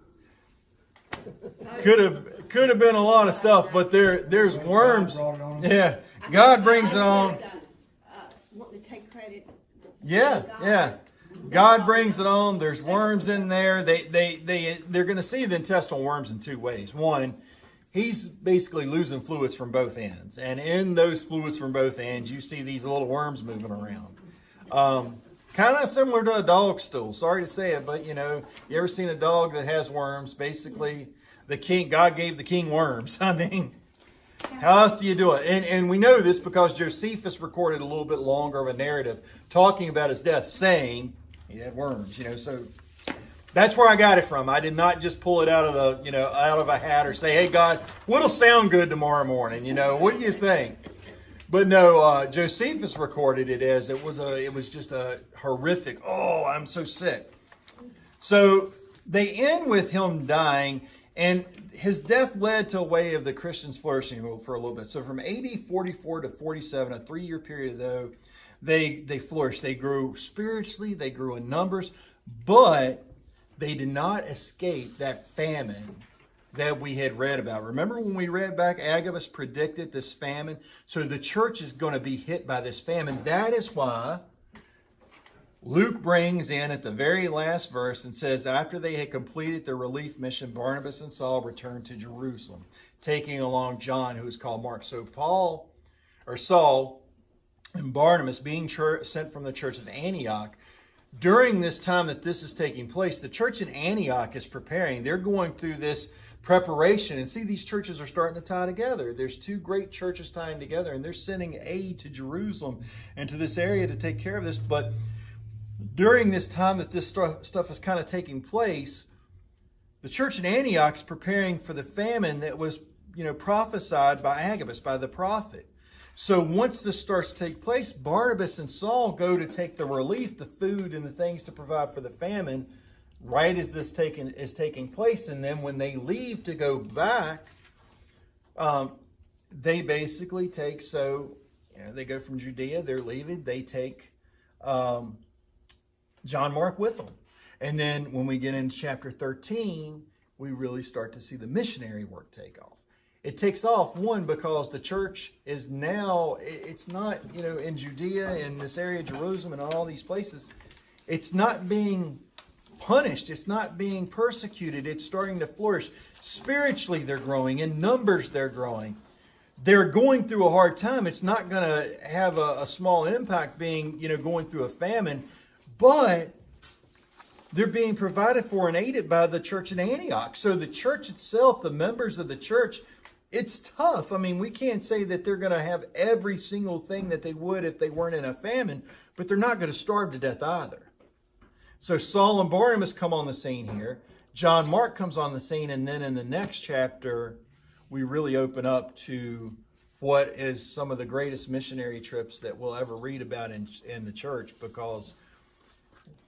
Speaker 1: Could have been a lot of stuff, but there's worms. Yeah, God brings it on.
Speaker 2: Wanting to take credit.
Speaker 1: Yeah. God brings it on. There's worms in there. They're going to see the intestinal worms in two ways. One, he's basically losing fluids from both ends, and in those fluids from both ends, you see these little worms moving around. Kind of similar to a dog stool. Sorry to say it, but you ever seen a dog that has worms? Basically, God gave the king worms. I mean, how else do you do it? And we know this because Josephus recorded a little bit longer of a narrative talking about his death, saying he had worms. So that's where I got it from. I did not just pull it out of a hat or say, "Hey God, what'll sound good tomorrow morning?" What do you think? But no, Josephus recorded it as it was just a horrific, I'm so sick. So they end with him dying, and his death led to a way of the Christians flourishing for a little bit. So from AD 44 to 47, a 3-year period though, they flourished. They grew spiritually, they grew in numbers, but they did not escape that famine that we had read about. Remember when we read back, Agabus predicted this famine? So the church is going to be hit by this famine. That is why Luke brings in at the very last verse and says, after they had completed their relief mission, Barnabas and Saul returned to Jerusalem, taking along John, who is called Mark. So Saul and Barnabas being sent from the church of Antioch, during this time that this is taking place, the church in Antioch is preparing. They're going through this preparation. And see, these churches are starting to tie together. There's two great churches tying together, and they're sending aid to Jerusalem and to this area to take care of this. But during this time that this stuff is kind of taking place, the church in Antioch is preparing for the famine that was, prophesied by Agabus, by the prophet. So once this starts to take place, Barnabas and Saul go to take the relief, the food and the things to provide for the famine, right as this is taking place. And then when they leave to go back, they basically take, they go from Judea, they're leaving, they take John Mark with them. And then when we get into chapter 13, we really start to see the missionary work take off. It takes off, one, because the church is now, it's not, in Judea, in this area, Jerusalem, and all these places, it's not being punished. It's not being persecuted. It's starting to flourish. Spiritually, they're growing. In numbers, they're growing. They're going through a hard time. It's not going to have a small impact being, going through a famine, but they're being provided for and aided by the church in Antioch. So the church itself, the members of the church, it's tough. I mean, we can't say that they're going to have every single thing that they would if they weren't in a famine, but they're not going to starve to death either. So Saul and Barnabas come on the scene here. John Mark comes on the scene, and then in the next chapter, we really open up to what is some of the greatest missionary trips that we'll ever read about in the church, because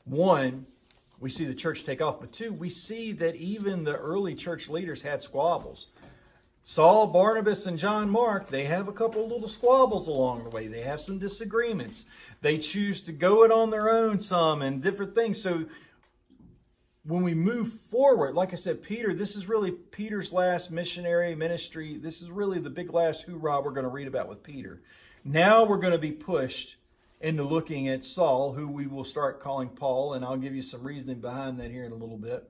Speaker 1: one, we see the church take off, but two, we see that even the early church leaders had squabbles. Saul, Barnabas, and John Mark, they have a couple little squabbles along the way. They have some disagreements. They choose to go it on their own some and different things. So when we move forward, like I said, Peter, this is really Peter's last missionary ministry. This is really the big last hoorah we're going to read about with Peter. Now we're going to be pushed into looking at Saul, who we will start calling Paul, and I'll give you some reasoning behind that here in a little bit.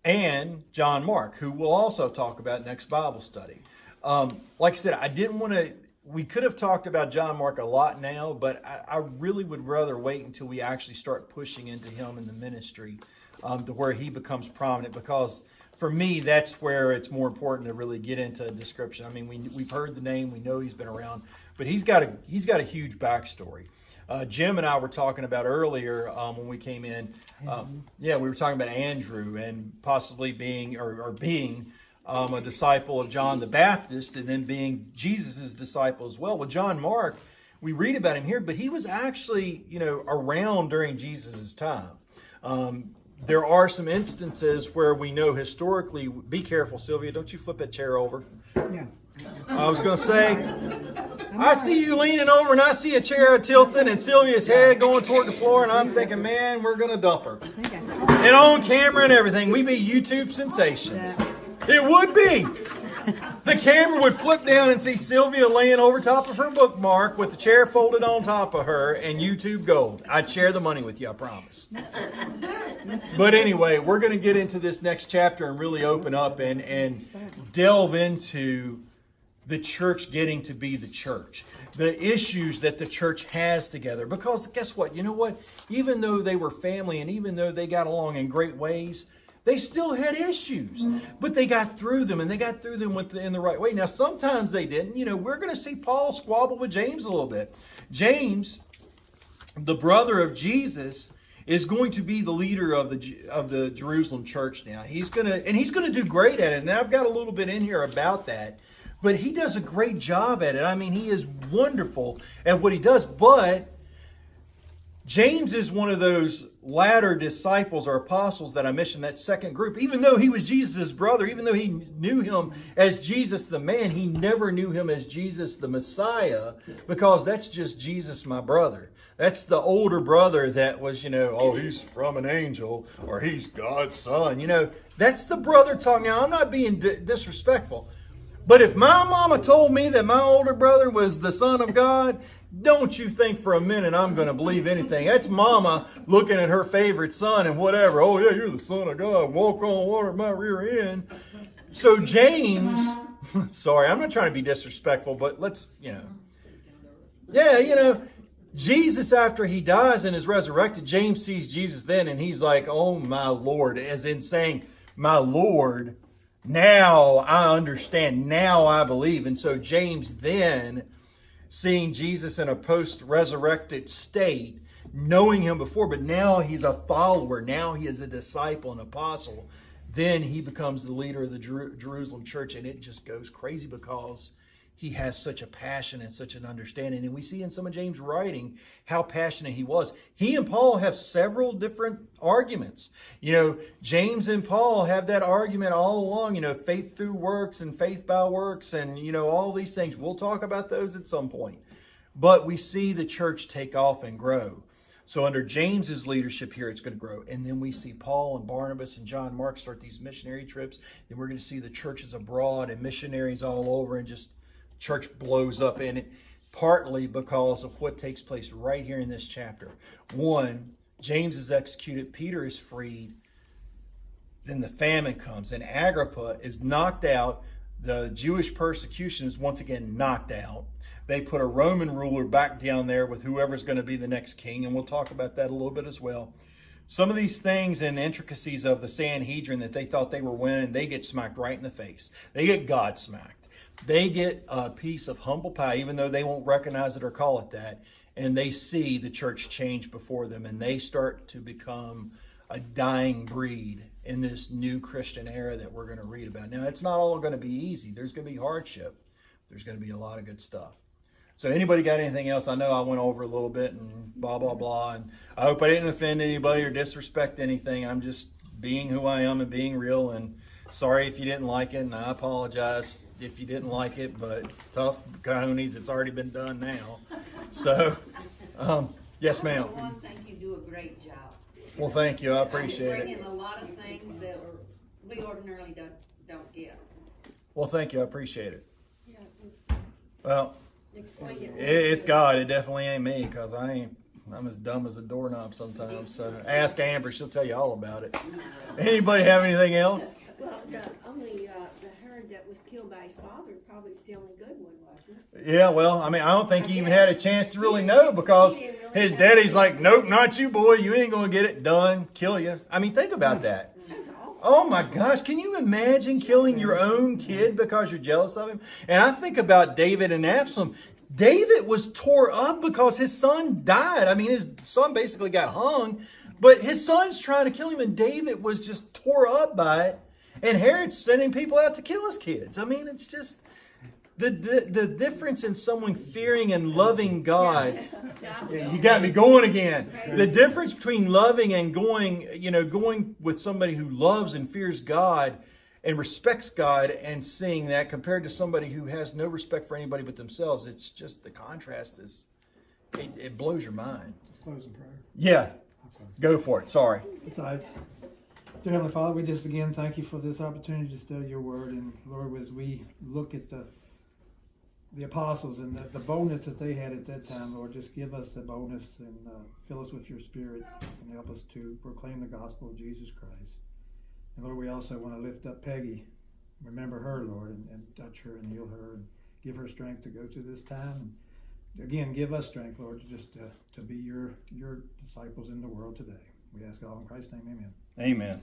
Speaker 1: And John Mark, who we'll also talk about next Bible study. Like I said, I didn't want to, we could have talked about John Mark a lot now, but I really would rather wait until we actually start pushing into him in the ministry to where he becomes prominent, because for me, that's where it's more important to really get into a description. I mean, we've heard the name, we know he's been around, but he's got a huge backstory. Jim and I were talking about earlier when we came in. We were talking about Andrew and possibly being a disciple of John the Baptist, and then being Jesus' disciple as well. Well, John Mark, we read about him here, but he was actually around during Jesus' time. There are some instances where we know historically. Be careful, Sylvia. Don't you flip that chair over.
Speaker 6: Yeah.
Speaker 1: I was going to say, I see you leaning over and I see a chair tilting and Sylvia's head going toward the floor, and I'm thinking, man, we're going to dump her. And on camera and everything, we'd be YouTube sensations. It would be. The camera would flip down and see Sylvia laying over top of her bookmark with the chair folded on top of her, and YouTube gold. I'd share the money with you, I promise. But anyway, we're going to get into this next chapter and really open up and delve into the church getting to be the church. The issues that the church has together. Because guess what? You know what? Even though they were family and even though they got along in great ways, they still had issues. But they got through them, and they got through them in the right way. Now, sometimes they didn't. We're going to see Paul squabble with James a little bit. James, the brother of Jesus, is going to be the leader of the Jerusalem church now. He's going to do great at it. And I've got a little bit in here about that. But he does a great job at it. I mean, he is wonderful at what he does. But James is one of those latter disciples or apostles that I mentioned, that second group. Even though he was Jesus' brother, even though he knew him as Jesus the man, he never knew him as Jesus the Messiah, because that's just Jesus, my brother. That's the older brother that was, he's from an angel, or he's God's son. That's the brother talking. Now, I'm not being disrespectful. But if my mama told me that my older brother was the son of God, don't you think for a minute I'm going to believe anything. That's mama looking at her favorite son and whatever. Oh, yeah, you're the son of God. Walk on water in my rear end. So James, sorry, I'm not trying to be disrespectful, but let's, Jesus, after he dies and is resurrected, James sees Jesus then, and he's like, oh, my Lord, as in saying, my Lord. Now I understand. Now I believe. And so James then, seeing Jesus in a post-resurrected state, knowing him before, but now he's a follower. Now he is a disciple, an apostle. Then he becomes the leader of the Jerusalem church, and it just goes crazy because he has such a passion and such an understanding. And we see in some of James' writing how passionate he was. He and Paul have several different arguments. James and Paul have that argument all along, faith through works and faith by works and, all these things. We'll talk about those at some point. But we see the church take off and grow. So under James's leadership here, it's going to grow. And then we see Paul and Barnabas and John Mark start these missionary trips. Then we're going to see the churches abroad and missionaries all over, and just church blows up in it, partly because of what takes place right here in this chapter. One, James is executed, Peter is freed, then the famine comes, and Agrippa is knocked out. The Jewish persecution is once again knocked out. They put a Roman ruler back down there with whoever's going to be the next king, and we'll talk about that a little bit as well. Some of these things and intricacies of the Sanhedrin that they thought they were winning, they get smacked right in the face. They get God smacked. They get a piece of humble pie, even though they won't recognize it or call it that, and they see the church change before them, and they start to become a dying breed in this new Christian era that we're going to read about. Now, it's not all going to be easy. There's going to be hardship. There's going to be a lot of good stuff. So anybody got anything else? I know I went over a little bit and blah, blah, blah. And I hope I didn't offend anybody or disrespect anything. I'm just being who I am and being real. And sorry if you didn't like it. And I apologize if you didn't like it. But tough cojones, it's already been done now. So, yes, ma'am.
Speaker 6: For one thing, you do a great job.
Speaker 1: Well, thank you. I appreciate
Speaker 6: You bring
Speaker 1: it.
Speaker 6: in a lot of things that we ordinarily don't get.
Speaker 1: Well, thank you. I appreciate it.
Speaker 2: Yeah,
Speaker 1: Well,
Speaker 2: explain it.
Speaker 1: it's God. It definitely ain't me, because I'm as dumb as a doorknob sometimes. So ask Amber. She'll tell you all about it. Anybody have anything else?
Speaker 2: Well, the herd that was killed by his father probably was the only good one, wasn't it?
Speaker 1: Yeah, well, I don't think he even had a chance to really know, because his daddy's like, nope, not you, boy. You ain't going to get it done. Kill you. Think about that.
Speaker 2: That was awful.
Speaker 1: Oh my gosh, can you imagine killing your own kid because you're jealous of him? And I think about David and Absalom. David was tore up because his son died. His son basically got hung, but his son's trying to kill him, and David was just tore up by it. And Herod's sending people out to kill his kids. It's just the difference in someone fearing and loving God. You got me going again. The difference between loving and going with somebody who loves and fears God and respects God and seeing that, compared to somebody who has no respect for anybody but themselves. It's just, the contrast it blows your mind.
Speaker 3: Let's close in prayer.
Speaker 1: Yeah, go for it. Sorry.
Speaker 3: It's all right. Dear Heavenly Father, we just again thank you for this opportunity to study your word. And Lord, as we look at the apostles and the boldness that they had at that time, Lord, just give us the boldness and fill us with your spirit and help us to proclaim the gospel of Jesus Christ. And Lord, we also want to lift up Peggy. Remember her, Lord, and touch her and heal her and give her strength to go through this time. And again, give us strength, Lord, just to be your disciples in the world today. We ask it all in Christ's name, amen.
Speaker 1: Amen.